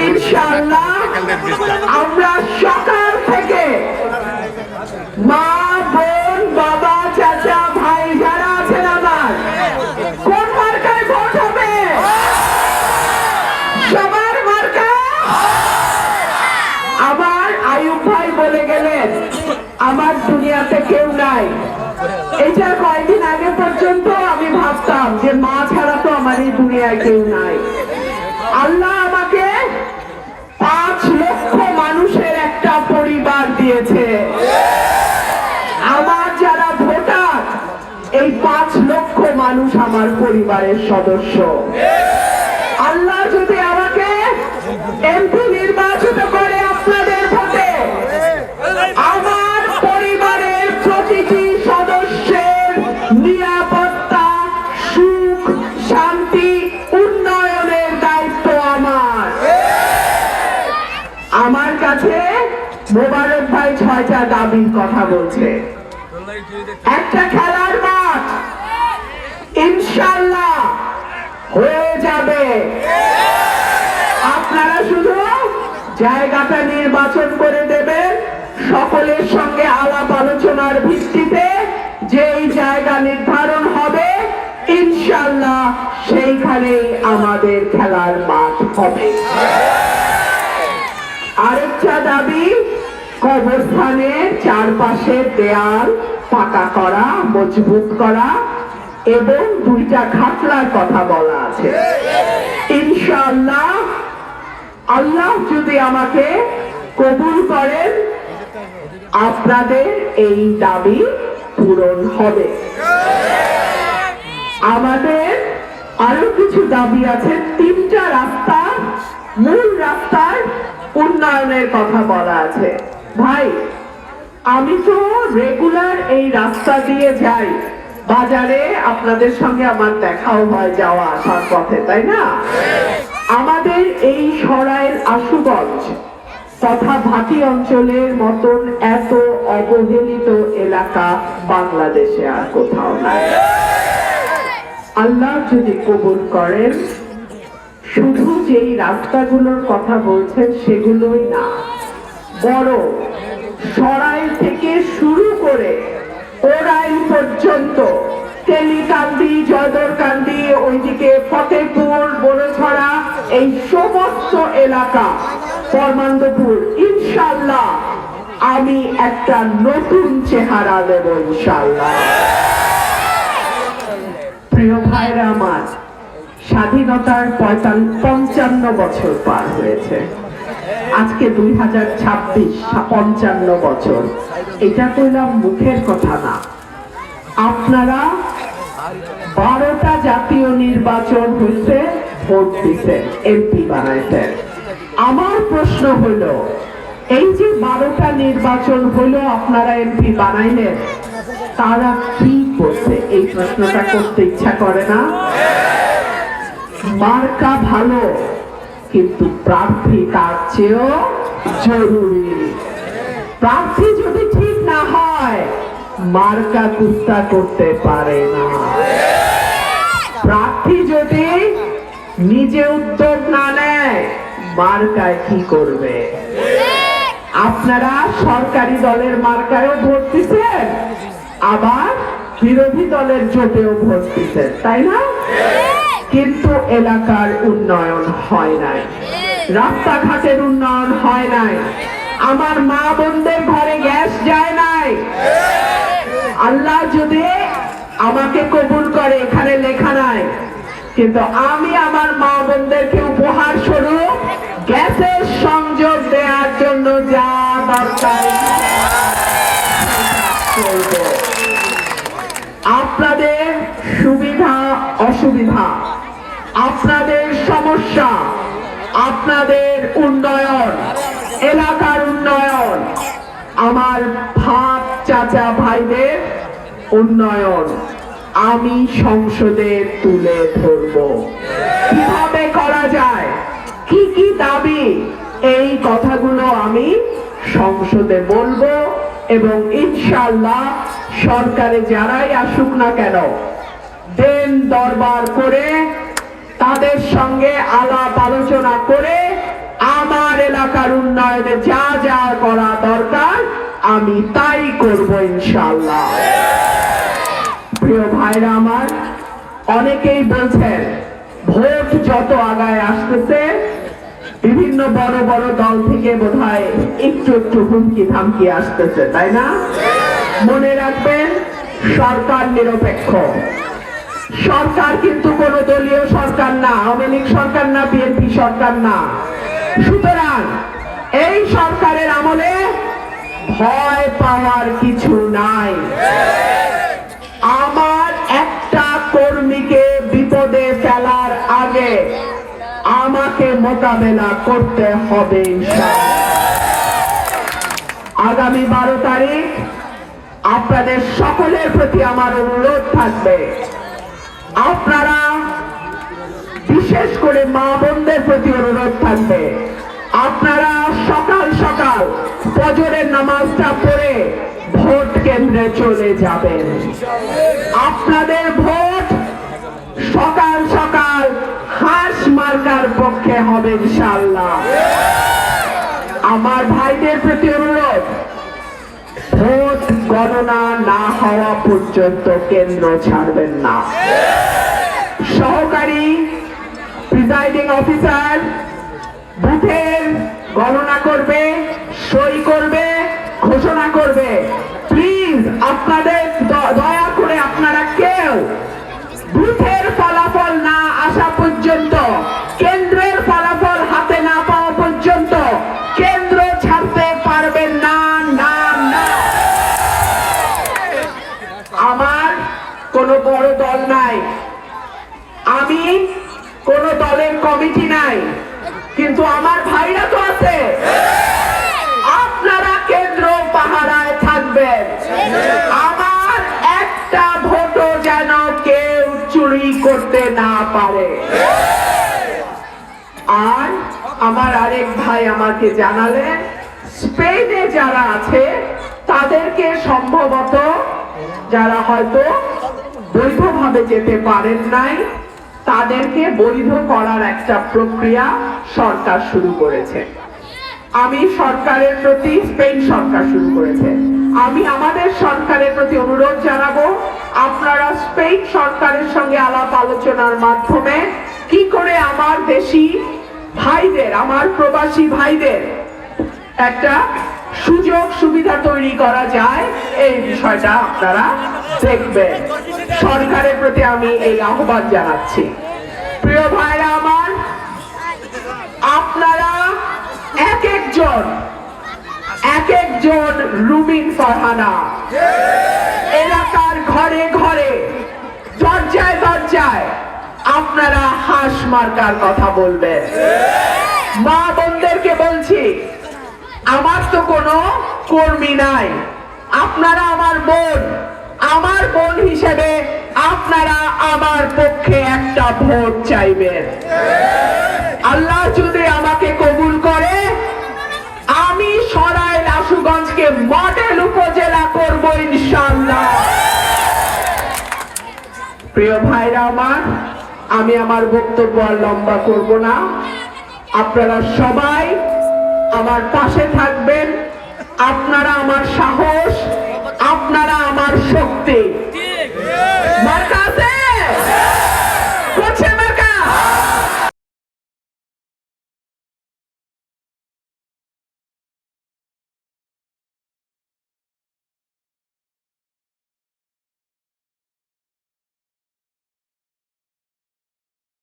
ইনশাআল্লাহ আমরা সকাল থেকে মা বোন বাবা চাচা ভাই যারা আছেন আমার কোন মার্কায় ভোট হবে? সবার মার্কা। আবার আয়ুব ভাই বলে গেলেন আমার দুনিয়াতে কেউ নাই। এটা কয়েকদিন আগে পর্যন্ত আমি ভাবতাম যে মা ছাড়া তো আমার এই দুনিয়ায় কেউ নাই। আল্লাহ আমাকে 5 লক্ষ মানুষের একটা পরিবার দিয়েছে। আমার যারা ভোটার এই 5 লক্ষ মানুষ আমার পরিবারের সদস্য। আল্লাহ যদি আমাকে এমপি নির্বাচিত করে আপনাদের ভোটে, আমার পরিবারের প্রতিটি সদস্যের নিরাপত্তা সুখ শান্তি উন্নয়নের দায়িত্ব আমার। আমার কাছে মোবারক ভাই 6টা দাবির কথা বলছে। একটা খেলার মাঠ ইনশাআল্লাহ হয়ে যাবে। আপনারা শুধু জায়গাটা নির্বাচন করে দেবেন, সকলের সঙ্গে আলাপ আলোচনার ভিত্তিতে যেই জায়গা নির্ধারণ হবে ইনশাআল্লাহ সেইখানেই আমাদের খেলার মাঠ হবে। আরেকটা দাবি, কবরস্থানের চারপাশে দেয়াল পাকা করা মজবুত করা এবং 2টা খাটলার কথা বলা আছে। ইনশাআল্লাহ আল্লাহ যদি আমাকে কবুল করেন আপনাদের এই দাবি পূরণ হবে। আমাদের আরো কিছু দাবি আছে। 3টা রাস্তা, মূল রাস্তার উন্নয়নের কথা বলা আছে। ভাই আমি তো রেগুলার এই রাস্তা দিয়ে যাই, বাজারে আপনাদের সঙ্গে আমার দেখাও হয় যাওয়া আসার পথে, তাই না? আমাদের এই সরাইল আশুগঞ্জ তথা ভাটি অঞ্চলের মতন এত অবহেলিত এলাকা বাংলাদেশে আর কোথাও নাই। আল্লাহ যদি কবুল করেন শুধু যেই রাস্তাগুলোর কথা বলছেন সেগুলোই না, বড় সরাইল থেকে শুরু করে ওরাইল পর্যন্ত, তেলিকান্দি জয়দরকান্দি ওইদিকে ফতেপুর বড়ছড়া এই সমস্ত এলাকা পরমান্দপুর ইনশাআল্লাহ আমি একটা নতুন চেহারা দেব ইনশাআল্লাহ। প্রিয় ভাইরা আমার, স্বাধীনতার 55 বছর পার হয়েছে। আজকে 2026, 55 বছর। এটা কইলাম মুখের কথা না। আপনারা 12টা জাতীয় নির্বাচন হয়েছে, ভোট দিচ্ছেন, এমপি বানাইছেন। আমার প্রশ্ন হলো এই যে 12টা নির্বাচন হলো আপনারা এমপি বানাইলেন, তারা কি করছে? এই প্রশ্নটা করতে ইচ্ছা করে না? মার্কা ভালো কিন্তু প্রার্থী তার চেয়েও জরুরি। প্রার্থী যদি ঠিক না হয় মার্কা কুস্তা করতে পারে না। প্রার্থী যদি নিজে উদ্যোগ না নেয় মার্কায় কি করবে? আপনারা সরকারি দলের মার্কায়ও ভোট দিচ্ছেন, আবার বিরোধী দলের জোটেও ভোট দিচ্ছেন, তাই না? কিন্তু এলাকার উন্নয়ন হয় নাই, রাস্তাঘাটের উন্নয়ন হয় নাই, আমার মা বোনদের ঘরে গ্যাস যায় নাই। আল্লাহ যদি আমাকে কবুল করে, এখানে লেখা নাই, কিন্তু আমি আমার মা বোনদেরকে উপহার স্বরূপ গ্যাসের সংযোগ দেওয়ার জন্য যা দরকার করব। আপনাদের সুবিধা অসুবিধা, আপনাদের সমস্যা, আপনাদের উন্নয়ন, এলাকার উন্নয়ন, আমার ভাব চাচা ভাইদের উন্নয়ন আমি সংসদে তুলে ধরব। কিভাবে করা যায়, কি কি দাবি, এই কথাগুলো আমি সংসদে বলবো এবং ইনশাআল্লাহ সরকারে যারাই আসুক না কেন দেন দরবার করে তাদের সঙ্গে আলাপ আলোচনা করে এলাকার উন্নয়নে যা যা করা দরকার আমি তাই করব ইনশাআল্লাহ। প্রিয় ভাইরা আমার, অনেকেই বলছেন ভোট যত আগায় আসতেছে বিভিন্ন বড় বড় দল থেকে বোধহয় একটু একটু হুমকি ধামকি আসতেছে, তাই না? মনে রাখবেন, সরকার নিরপেক্ষ। সরকার কিন্তু কোন দলীয় সরকার না, আওয়ামী লীগ সরকার না, বিএনপি সরকার না। সুতরাং এই সরকারের আমলে ভয় পাওয়ার কিছু নাই। আমার একটা কর্মীকে বিপদে ফেলার আগে আমাকে মোকাবেলা করতে হবে ইনশাআল্লাহ। আগামী 12 তারিখ আপনাদের সকলের প্রতি আমার অনুরোধ থাকবে, আপনারা বিশেষ করে মা বোনদের প্রতি অনুরোধ থাকবে, আপনারা সকাল সকাল ফজরের নামাজটা পড়ে ভোট কেন্দ্রে চলে যাবেন। আপনাদের ভোট সকাল সকাল হাঁস মার্কার পক্ষে হবে ইনশাআল্লাহ। আমার ভাইদের প্রতি অনুরোধ, ভোট গণনা না হওয়া পর্যন্ত কেন্দ্র ছাড়বেন না। সহকারী প্রিজাইডিং অফিসার বুথের গণনা করবে, সই করবে, ঘোষণা করবে। প্লিজ আপনাদের দয়া করে আপনারা কেউ বুথের ফলাফল না আসা পর্যন্ত, কেন্দ্রের ফলাফল হাতে না পাওয়া পর্যন্ত কেন্দ্র ছাড়তে পারবেন না। না না, আমার কোনো বড় দল নাই, আমি কোন দলের কমিটি নাই, কিন্তু আমার ভাইরা তো আছে। আপনারা কেন্দ্র পাহারায় থাকবেন, আমার একটা ভোটও যেন কেউ চুরি করতে না পারে। আর আমার আরেক ভাই আমাকে জানালেন, স্পেনে যারা আছে তাদেরকে সম্ভবত, যারা হয়তো বৈধভাবে যেতে পারেন নাই, তাদেরকে বৈধ করার একটা প্রক্রিয়া সরকার শুরু করেছে। আমি সরকারের প্রতি, স্পেন সরকার শুরু করেছে, আমি আমাদের সরকারের প্রতি অনুরোধ জানাবো, আপনারা স্পেন সরকারের সঙ্গে আলাপ আলোচনার মাধ্যমে কি করে আমার দেশি ভাইদের, আমার প্রবাসী ভাইদের একটা সুযোগ সুবিধা তৈরি করা যায়, এই বিষয়টা আপনারা দেখবেন। সরকারের প্রতি আমি এই আহ্বান জানাচ্ছি। প্রিয় ভাইরা আমার, আপনারা এক একজন রুমিন ফারহানা এলাকার ঘরে ঘরে, দরজায় দরজায় আপনারা হাঁস মার্কার কথা বলবেন। মা বোনদেরকে বলছি, আমার তো কোনো কর্মী নাই, আপনারা আমার বোন, আমার বোন হিসেবে আপনারা আমার পক্ষে একটা ভোট চাইবেন। আল্লাহ যদি আমাকে কবুল করে, আমি সরাইল আশুগঞ্জকে মডেল উপজেলা করব ইনশাআল্লাহ। প্রিয় ভাইরা আমার, আমি আমার বক্তব্য আর লম্বা করব না। আপনারা সবাই আমার পাশে থাকবেন, আপনারা আমার সাহস, আপনারা আমার শক্তি। মার্কা আছে?